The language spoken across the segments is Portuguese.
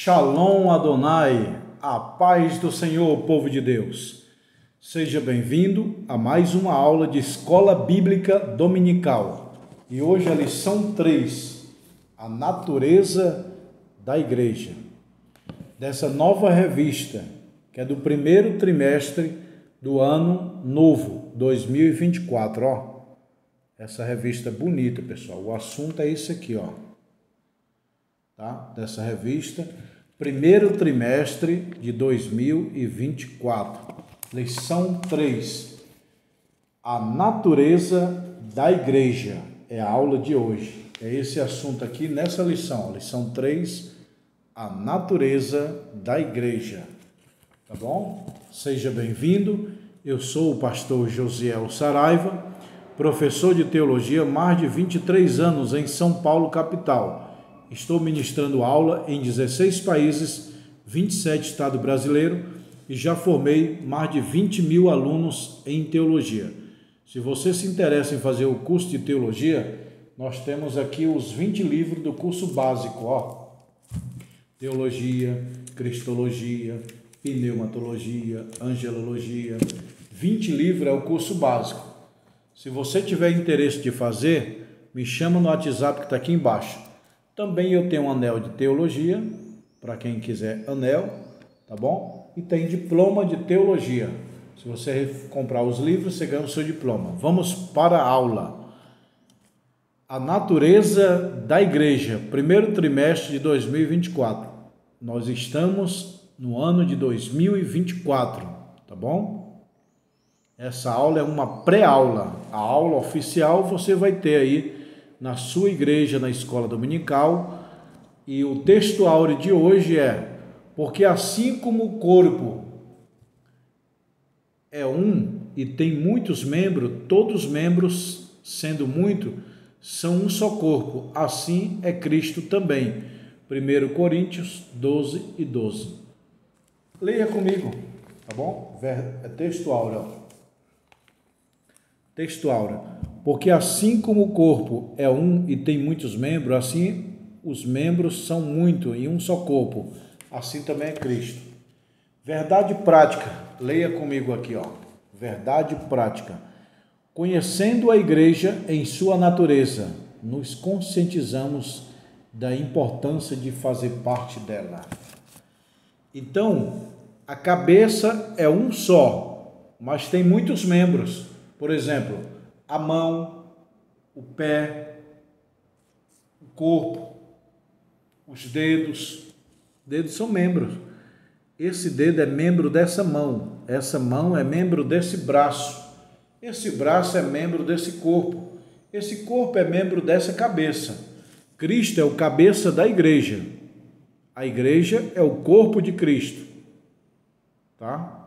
Shalom Adonai, a paz do Senhor, povo de Deus. Seja bem-vindo a mais uma aula de Escola Bíblica Dominical. E hoje a lição 3, a natureza da igreja. Dessa nova revista, que é do primeiro trimestre do ano novo, 2024, ó. Essa revista é bonita, pessoal. O assunto é esse aqui, ó. Tá? Dessa revista, primeiro trimestre de 2024, lição 3, a natureza da igreja, é a aula de hoje, é esse assunto aqui nessa lição, lição 3, a natureza da igreja, tá bom? Seja bem-vindo, eu sou o pastor Josiel Saraiva, professor de teologia há mais de 23 anos em São Paulo, capital. Estou ministrando aula em 16 países, 27 estados brasileiros e já formei mais de 20 mil alunos em teologia. Se você se interessa em fazer o curso de teologia, nós temos aqui os 20 livros do curso básico, ó. Teologia, Cristologia, Pneumatologia, Angelologia. 20 livros é o curso básico. Se você tiver interesse de fazer, me chama no WhatsApp que está aqui embaixo. Também eu tenho um anel de teologia, para quem quiser anel, tá bom? E tem diploma de teologia. Se você comprar os livros, você ganha o seu diploma. Vamos para a aula. A natureza da igreja, primeiro trimestre de 2024. Nós estamos no ano de 2024, tá bom? Essa aula é uma pré-aula. A aula oficial você vai ter aí na sua igreja, na escola dominical, e o texto áureo de hoje é: porque assim como o corpo é um e tem muitos membros, todos os membros, sendo muito, são um só corpo, assim é Cristo também. 1 Coríntios 12:12. Leia comigo, tá bom? É texto áureo. Texto áureo. Porque assim como o corpo é um e tem muitos membros, assim os membros são muitos em um só corpo, assim também é Cristo. Verdade prática, leia comigo aqui, ó. Verdade prática. Conhecendo a igreja em sua natureza, nos conscientizamos da importância de fazer parte dela. Então, a cabeça é um só, mas tem muitos membros. Por exemplo, a mão, o pé, o corpo, os dedos. Dedos são membros. Esse dedo é membro dessa mão. Essa mão é membro desse braço. Esse braço é membro desse corpo. Esse corpo é membro dessa cabeça. Cristo é o cabeça da igreja. A igreja é o corpo de Cristo. Tá?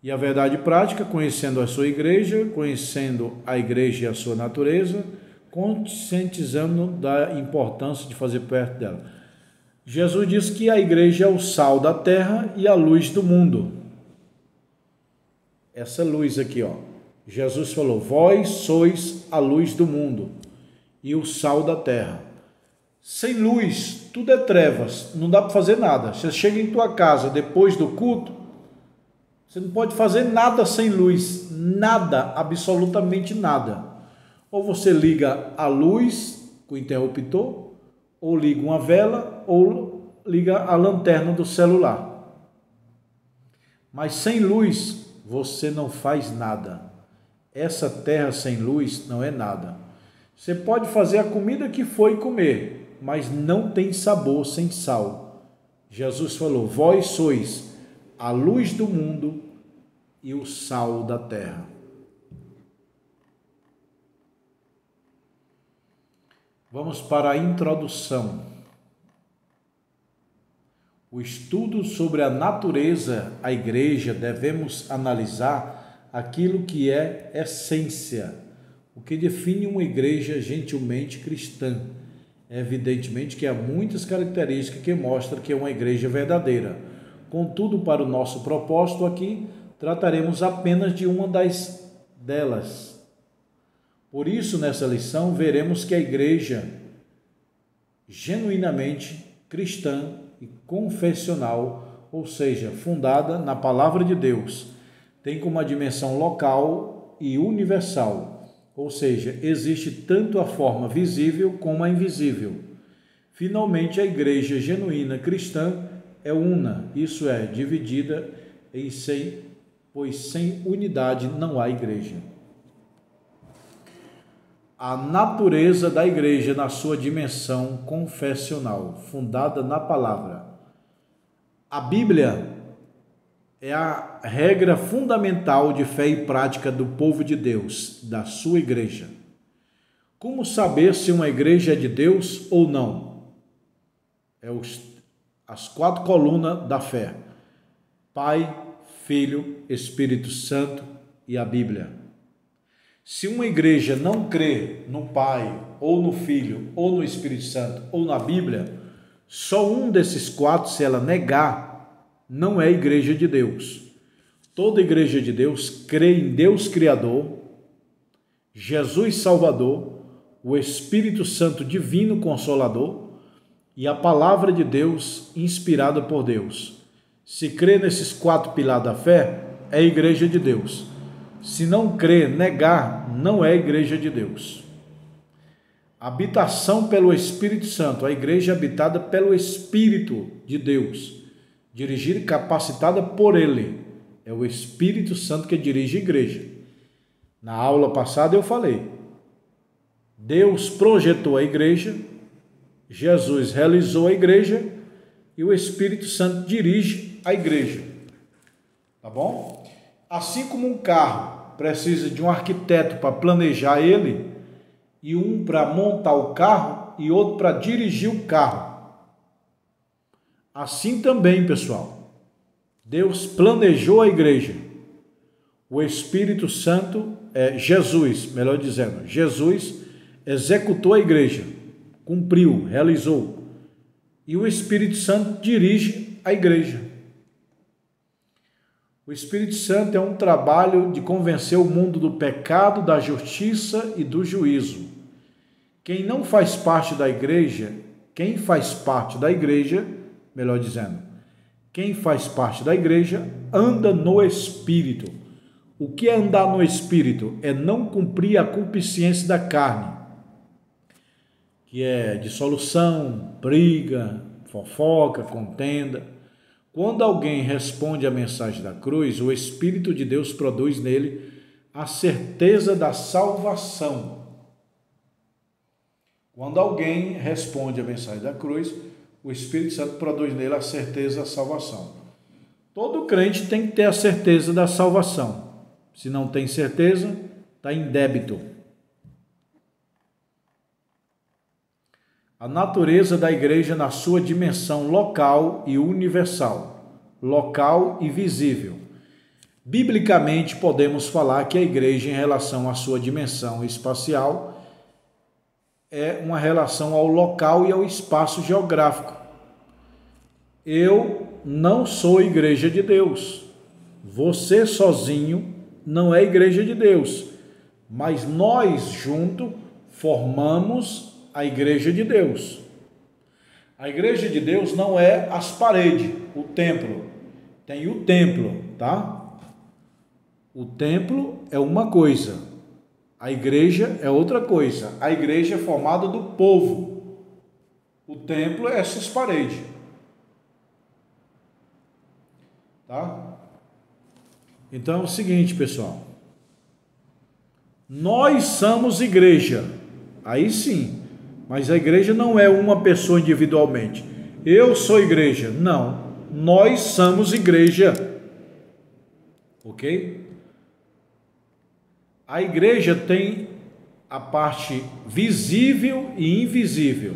E a verdade prática, conhecendo a sua igreja, conhecendo a igreja e a sua natureza, conscientizando da importância de fazer perto dela. Jesus disse que a igreja é o sal da terra e a luz do mundo. Essa luz aqui, ó. Jesus falou: vós sois a luz do mundo e o sal da terra. Sem luz, tudo é trevas, não dá para fazer nada. Você chega em tua casa depois do culto, você não pode fazer nada sem luz, nada, absolutamente nada. Ou você liga a luz com o interruptor, ou liga uma vela, ou liga a lanterna do celular. Mas sem luz, você não faz nada. Essa terra sem luz não é nada. Você pode fazer a comida que for e comer, mas não tem sabor sem sal. Jesus falou: vós sois a luz do mundo e o sal da terra. Vamos para a introdução. O estudo sobre a natureza da igreja, devemos analisar aquilo que é essência, o que define uma igreja gentilmente cristã. Evidentemente que há muitas características que mostram que é uma igreja verdadeira. Contudo, para o nosso propósito aqui, trataremos apenas de uma delas. Por isso, nessa lição, veremos que a igreja genuinamente cristã e confessional, ou seja, fundada na palavra de Deus. Tem como a dimensão local e universal, ou seja, existe tanto a forma visível como a invisível. Finalmente, a igreja genuína cristã é una, isso é, dividida em 100, pois sem unidade não há igreja. A natureza da igreja na sua dimensão confessional, fundada na palavra. A Bíblia é a regra fundamental de fé e prática do povo de Deus, da sua igreja. Como saber se uma igreja é de Deus ou não? As 4 colunas da fé: Pai, Filho, Espírito Santo e a Bíblia. Se uma igreja não crê no Pai, ou no Filho, ou no Espírito Santo, ou na Bíblia, só um desses 4, se ela negar, não é igreja de Deus. Toda igreja de Deus crê em Deus Criador, Jesus Salvador, o Espírito Santo Divino Consolador e a Palavra de Deus inspirada por Deus. Se crê nesses 4 pilares da fé, é igreja de Deus. Se não crê, negar, não é igreja de Deus. Habitação pelo Espírito Santo, a igreja é habitada pelo Espírito de Deus, dirigida e capacitada por Ele. É o Espírito Santo que dirige a igreja. Na aula passada eu falei, Deus projetou a igreja, Jesus realizou a igreja e o Espírito Santo dirige a igreja. Tá bom? Assim como um carro precisa de um arquiteto para planejar ele, e um para montar o carro e outro para dirigir o carro. Assim também, pessoal, Deus planejou a igreja. O Espírito Santo, Jesus executou a igreja, cumpriu, realizou. E o Espírito Santo dirige a igreja. O Espírito Santo é um trabalho de convencer o mundo do pecado, da justiça e do juízo. Quem faz parte da igreja, anda no Espírito. O que é andar no Espírito? É não cumprir a concupiscência da carne, que é dissolução, briga, fofoca, contenda. Quando alguém responde à mensagem da cruz, o Espírito de Deus produz nele a certeza da salvação. Quando alguém responde à mensagem da cruz, o Espírito Santo produz nele a certeza da salvação. Todo crente tem que ter a certeza da salvação. Se não tem certeza, está em débito. A natureza da igreja na sua dimensão local e universal, local e visível. Biblicamente, podemos falar que a igreja, em relação à sua dimensão espacial, é uma relação ao local e ao espaço geográfico. Eu não sou igreja de Deus. Você sozinho não é igreja de Deus, mas nós juntos formamos a igreja de Deus. A igreja de Deus não é as paredes, o templo. Tem o templo, tá? O templo é uma coisa, a igreja é outra coisa. A igreja é formada do povo. O templo é essas paredes. Tá? Então é o seguinte, pessoal. Nós somos igreja. Aí sim. Mas a igreja não é uma pessoa individualmente. Eu sou igreja. Não. Nós somos igreja. Ok? A igreja tem a parte visível e invisível.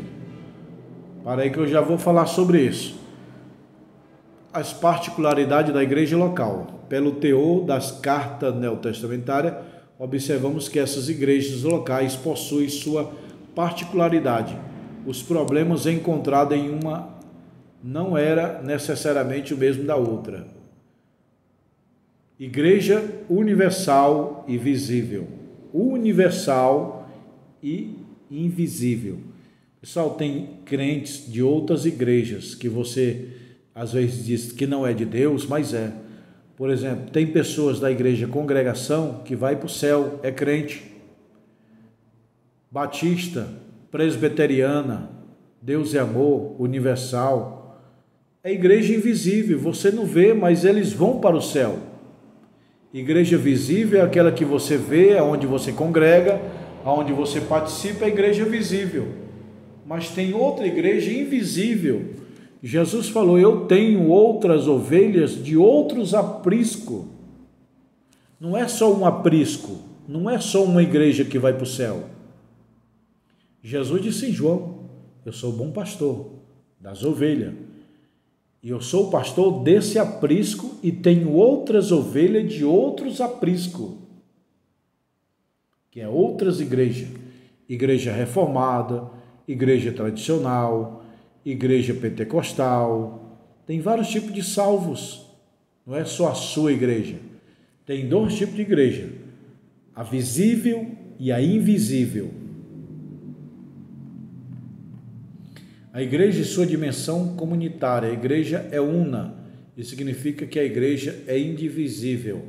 Para aí que eu já vou falar sobre isso. As particularidades da igreja local. Pelo teor das cartas neotestamentárias, observamos que essas igrejas locais possuem sua particularidade. Os problemas encontrados em uma não era necessariamente o mesmo da outra. Igreja universal e visível. Universal e invisível. Pessoal, tem crentes de outras igrejas que você às vezes diz que não é de Deus, mas é. Por exemplo, tem pessoas da igreja Congregação que vai para o céu, é crente. Batista, presbiteriana, Deus é amor, universal. É igreja invisível, você não vê, mas eles vão para o céu. Igreja visível é aquela que você vê, aonde você congrega, aonde você participa, é igreja visível. Mas tem outra igreja invisível. Jesus falou: eu tenho outras ovelhas de outros aprisco. Não é só um aprisco, não é só uma igreja que vai para o céu. Jesus disse em João: eu sou o bom pastor das ovelhas. E eu sou o pastor desse aprisco e tenho outras ovelhas de outros aprisco, que é outras igrejas. Igreja reformada, igreja tradicional, igreja pentecostal. Tem vários tipos de salvos. Não é só a sua igreja. Tem dois tipos de igreja: a visível e a invisível. A igreja em sua dimensão comunitária, a igreja é una, isso significa que a igreja é indivisível.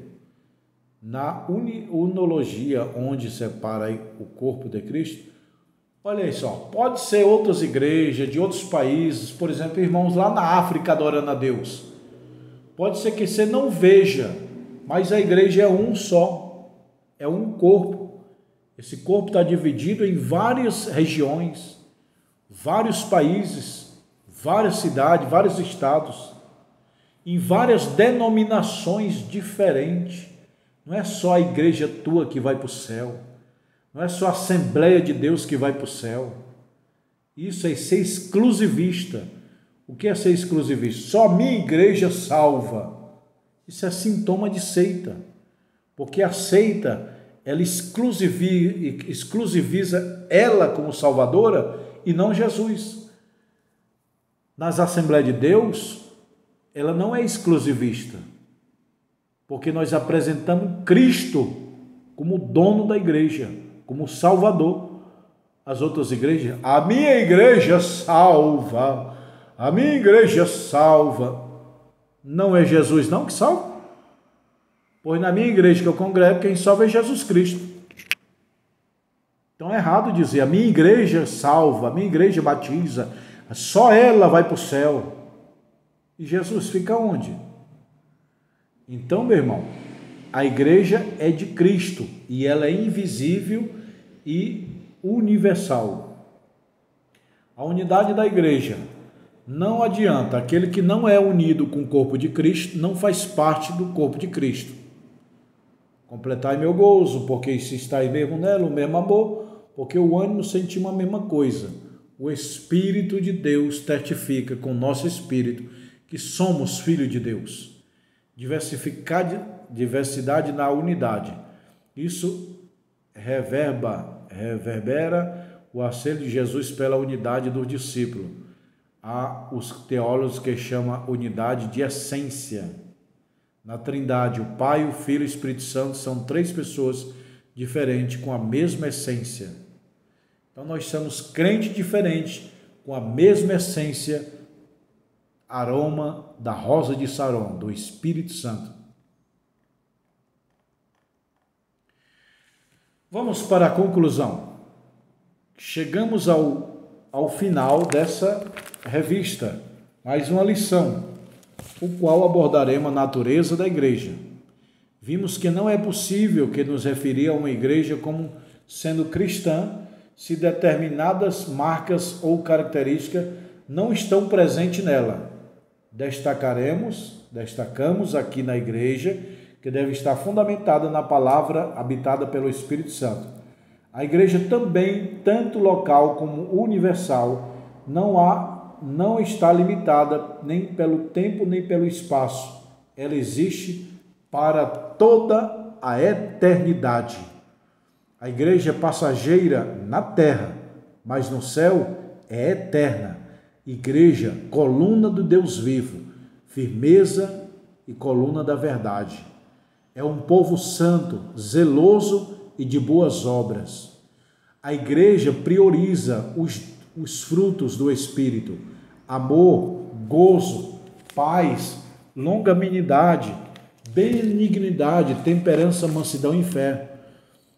Na unologia, onde separa o corpo de Cristo, olha aí só, pode ser outras igrejas de outros países, por exemplo, irmãos lá na África adorando a Deus. Pode ser que você não veja, mas a igreja é um só, é um corpo. Esse corpo está dividido em várias regiões, vários países, várias cidades, vários estados, em várias denominações diferentes. Não é só a igreja tua que vai para o céu, não é só a Assembleia de Deus que vai para o céu. Isso é ser exclusivista. O que é ser exclusivista? Só a minha igreja salva. Isso é sintoma de seita, porque a seita, ela exclusiviza ela como salvadora e não Jesus. Nas Assembleias de Deus, ela não é exclusivista, porque nós apresentamos Cristo como dono da igreja, como salvador. As outras igrejas, a minha igreja salva, a minha igreja salva. Não é Jesus não que salva? Pois na minha igreja que eu congrego, quem salva é Jesus Cristo. Então é errado dizer, a minha igreja salva, a minha igreja batiza, só ela vai para o céu. E Jesus fica onde? Então, meu irmão, a igreja é de Cristo e ela é invisível e universal. A unidade da igreja não adianta, aquele que não é unido com o corpo de Cristo não faz parte do corpo de Cristo. Completai meu gozo, porque se estáis mesmo nela, o mesmo amor, porque o ânimo sentimos a mesma coisa. O Espírito de Deus testifica com o nosso espírito que somos filhos de Deus. Diversidade na unidade. Isso reverbera o aceno de Jesus pela unidade dos discípulos. Há os teólogos que chamam unidade de essência. Na Trindade, o Pai, o Filho e o Espírito Santo são três pessoas diferentes com a mesma essência. Então nós somos crentes diferentes com a mesma essência, aroma da rosa de Saron, do Espírito Santo. Vamos para a conclusão. Chegamos ao final dessa revista, mais uma lição, o qual abordaremos a natureza da igreja. Vimos que não é possível que nos referir a uma igreja como sendo cristã se determinadas marcas ou características não estão presentes nela. Destacamos aqui na igreja que deve estar fundamentada na palavra habitada pelo Espírito Santo. A igreja também, tanto local como universal, não está limitada nem pelo tempo nem pelo espaço. Ela existe para toda a eternidade. A igreja é passageira na terra, mas no céu é eterna. Igreja, coluna do Deus vivo, firmeza e coluna da verdade. É um povo santo, zeloso e de boas obras. A igreja prioriza os frutos do Espírito: amor, gozo, paz, longanimidade, benignidade, temperança, mansidão e fé.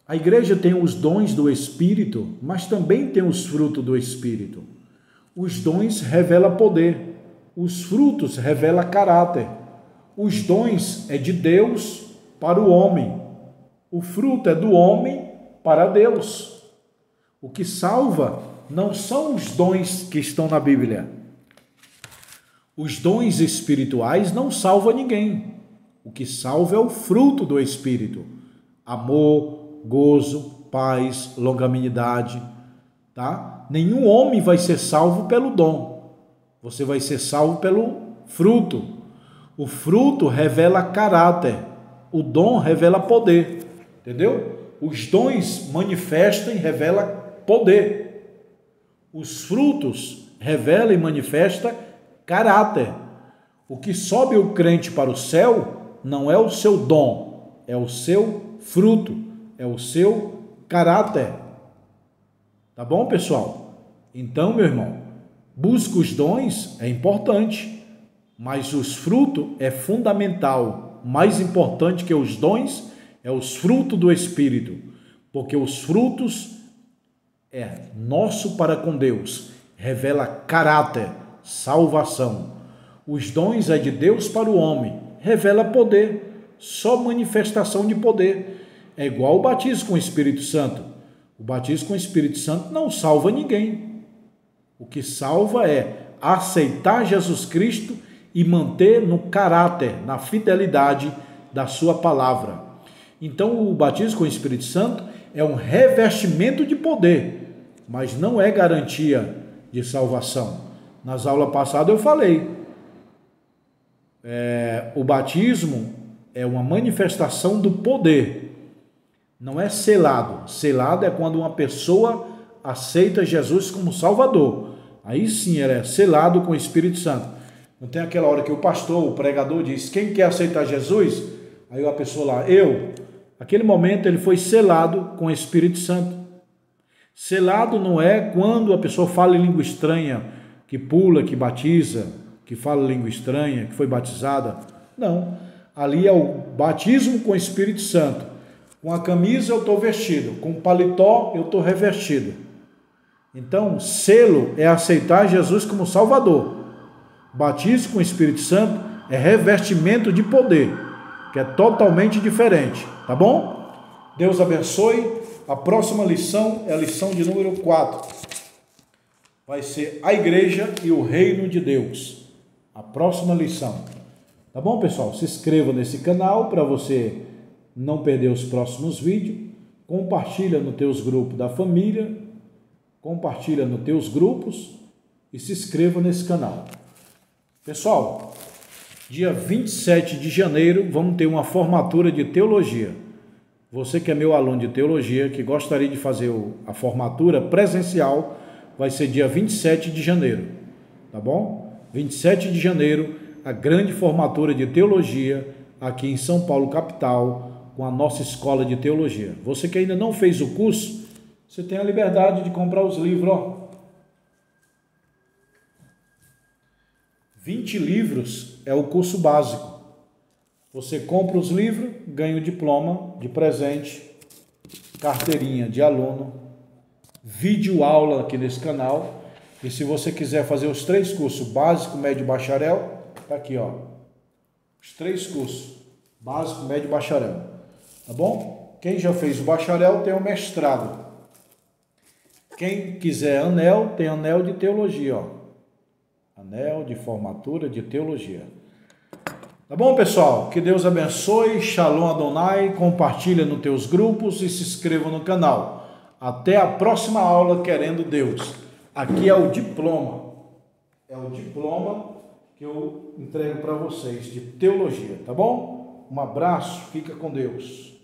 A igreja tem os dons do Espírito, mas também tem os frutos do Espírito. Os dons revelam poder, os frutos revelam caráter. Os dons é de Deus para o homem, o fruto é do homem para Deus. O que salva não são os dons que estão na Bíblia. Os dons espirituais não salvam ninguém. O que salva é o fruto do Espírito: amor, gozo, paz, longanimidade, tá? Nenhum homem vai ser salvo pelo dom. Você vai ser salvo pelo fruto. O fruto revela caráter. O dom revela poder. Entendeu? Os dons manifestam e revelam poder. Os frutos revelam e manifestam caráter. O que sobe o crente para o céu não é o seu dom, é o seu fruto, é o seu caráter. Tá bom, pessoal? Então, meu irmão, busca os dons, é importante, mas os frutos é fundamental. Mais importante que os dons é os frutos do Espírito, porque os frutos é nosso para com Deus, revela caráter, salvação. Os dons é de Deus para o homem, revela poder, só manifestação de poder. É igual o batismo com o Espírito Santo. O batismo com o Espírito Santo não salva ninguém. O que salva é aceitar Jesus Cristo e manter no caráter, na fidelidade da sua palavra. Então, o batismo com o Espírito Santo é um revestimento de poder, mas não é garantia de salvação. Nas aulas passadas eu falei, o batismo é uma manifestação do poder, não é selado. Selado é quando uma pessoa aceita Jesus como Salvador. Aí sim ela é selado com o Espírito Santo. Não tem aquela hora que o pastor, o pregador diz: quem quer aceitar Jesus? Aí a pessoa lá, eu. Aquele momento ele foi selado com o Espírito Santo. Selado não é quando a pessoa fala em língua estranha, que pula, que batiza, que fala língua estranha, que foi batizada. Não. Ali é o batismo com o Espírito Santo. Com a camisa eu estou vestido, com o paletó eu estou revestido. Então, selo é aceitar Jesus como Salvador. Batismo com o Espírito Santo é revestimento de poder, que é totalmente diferente, tá bom? Deus abençoe. A próxima lição é a lição de número 4. Vai ser a igreja e o reino de Deus. A próxima lição. Tá bom, pessoal? Se inscreva nesse canal para você não perder os próximos vídeos. Compartilha nos teus grupos da família. Compartilha nos teus grupos. E se inscreva nesse canal. Pessoal, dia 27 de janeiro vamos ter uma formatura de teologia. Você que é meu aluno de teologia, que gostaria de fazer a formatura presencial, vai ser dia 27 de janeiro, tá bom? 27 de janeiro, a grande formatura de teologia aqui em São Paulo, capital, com a nossa escola de teologia. Você que ainda não fez o curso, você tem a liberdade de comprar os livros, ó. 20 livros é o curso básico. Você compra os livros, ganha o diploma de presente, carteirinha de aluno, vídeo aula aqui nesse canal. E se você quiser fazer os 3 cursos, básico, médio e bacharel, tá aqui, ó. Os 3 cursos, básico, médio e bacharel. Tá bom? Quem já fez o bacharel tem o mestrado. Quem quiser anel, tem anel de teologia, ó. Anel de formatura de teologia. Tá bom, pessoal? Que Deus abençoe. Shalom Adonai. Compartilha nos teus grupos e se inscreva no canal. Até a próxima aula, querendo Deus. Aqui é o diploma. É o diploma que eu entrego para vocês de teologia, tá bom? Um abraço. Fica com Deus.